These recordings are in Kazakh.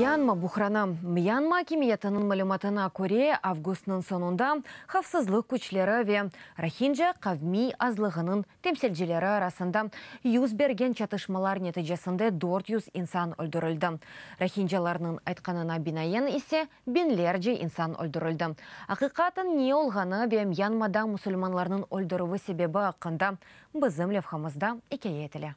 Мьянма бухрана. Мьянма кемиятының мәліматына көре августның сонында хавсызлық күчлері ве Рахинджа қавми азлығының темселджелері арасында юз берген чатышмалар нәтижесінде 400 инсан өлдірілді. Рахинджаларының айтқанына бинайын есе бинлерже инсан өлдірілді. Ақиқатын не олғаны ве Мьянмада мұсылманларының өлдіруі себебі ақында бізім левхамызда екеетілі.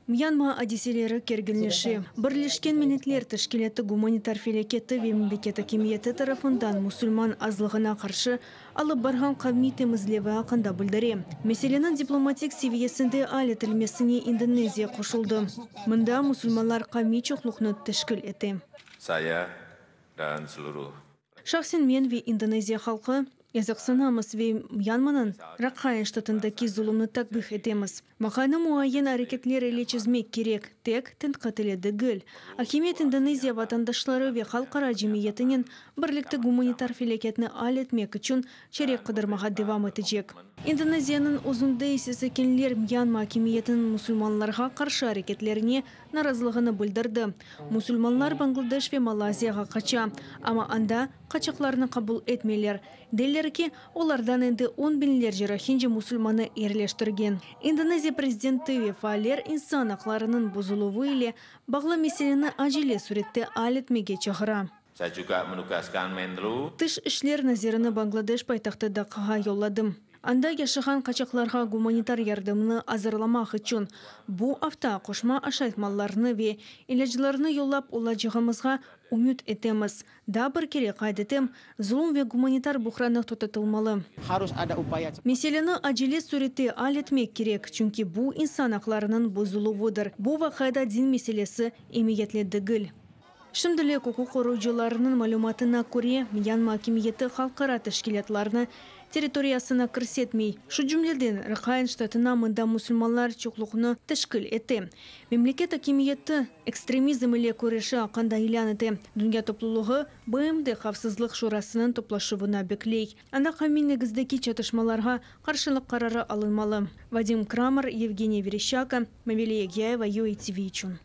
Мьянма адиселері кергенлеші. Бірлешкен минетлер тәшкілеті гуманитар фелекеті ве мемлекеті кемиеті тарафындан мұсылман азлығына қаршы алып барған қавми темізлеві ақында білдіре. Меселенің дипломатик севиесінде алі тілмесіне Индонезия қошылды. Мұнда мұсылманлар қавми чоқлықны тәшкіл еті. Шақсен мен ве Индонезия халқы Язықсынамыз ве Мьянманың Ракхайн штатындаки зұлымны такбих етеміз. Мақаны муайен әрекетлер еле чізмек керек, тек тінтқатыледі гіл. Акимет Индонезия ватандашлары ве халқара жемиетінен бірлікті гуманитар фелекетіні ал етмек үшін черек қыдырмаға девам етежек. Индонезияның ұзынды есесекенлер Мьянма акимиетінің мұсылманларға қаршы әрекетлеріне наразылығыны білдірді. Мұсылманлар Бангладеш ве Малайзияға қача, ама анда қачақларыны қабыл етмелер. Дейлер ки олардан енді 10 бинлер Рахинджа мұсылманы ерлештірген. Индонезия президенті ве фаалер инсан ақларының бұзылуы иле бағлы меселені ажеле суретті алетмеге чағыра. Тыш ішлер назеріні Бангладеш пайтақты Дакаға йолладым. Анда яшыған қачақларға гуманитар ярдымны азырламақ үшін бұ авта қошма ашайтмаларыны ве иләжіларыны йоллап ола жығымызға үміт етеміз. Да бір керек қайдетем, зұлым ве гуманитар бұқраны тұтатылмалы. Меселені ажиле суретті ал етмек керек, чүнки бұ инсан ақларының бұзылуыдыр. Бұ вақайда дин меселесі емеyetlеді гіл. Шымділі құқық қорғаушыларының мәліматына көре Мьянма акимиеті халықара тәшкилатларына территориясына кірсетмей. Шу жүмледен Ракхайн штатына мұнда мұсылманлар чоқлықны тәшкіл етті. Мемлекет акимиеті экстремизм иле көреші ақанда иляныты. Дүнге топлылығы БМД қавсызлық шурасының топлашуына беклей. Анда қамин негіздегі чатышмаларға қаршылық қарары алынмалы. Вадим Крамер, Евгений Верещака, Мавилия Гяева, ЮАТВ.